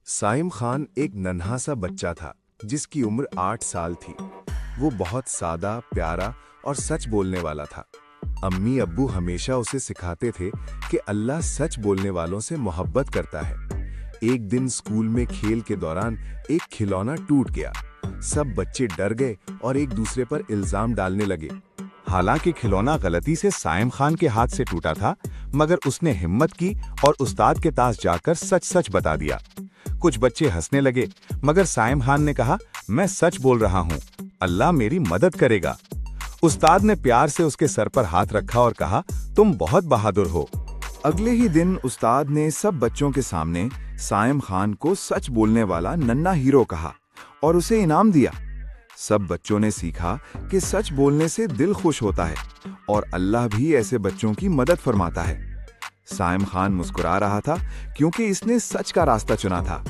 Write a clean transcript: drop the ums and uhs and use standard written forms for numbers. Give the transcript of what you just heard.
साइम खान एक नन्हा सा बच्चा था जिसकी उम्र 8 साल थी। वो बहुत सादा, प्यारा और सच बोलने वाला था। अम्मी अब्बू हमेशा उसे सिखाते थे कि अल्लाह सच बोलने वालों से मोहब्बत करता है। एक दिन स्कूल में खेल के दौरान एक खिलौना टूट गया। सब बच्चे डर गए और एक दूसरे पर इल्जाम डालने लगे। हालांकि खिलौना गलती से साइम खान के हाथ से टूटा था, मगर उसने हिम्मत की और उस्ताद के पास जाकर सच सच बता दिया। कुछ बच्चे हंसने लगे, मगर साइम खान ने कहा, मैं सच बोल रहा हूँ, अल्लाह मेरी मदद करेगा। उस्ताद ने प्यार से उसके सर पर हाथ रखा और कहा, तुम बहुत बहादुर हो। अगले ही दिन उस्ताद ने सब बच्चों के सामने साइम खान को सच बोलने वाला नन्हा हीरो कहा और उसे इनाम दिया। सब बच्चों ने सीखा कि सच बोलने से दिल खुश होता है और अल्लाह भी ऐसे बच्चों की मदद फरमाता है। साइम खान मुस्कुरा रहा था क्योंकि इसने सच का रास्ता चुना था।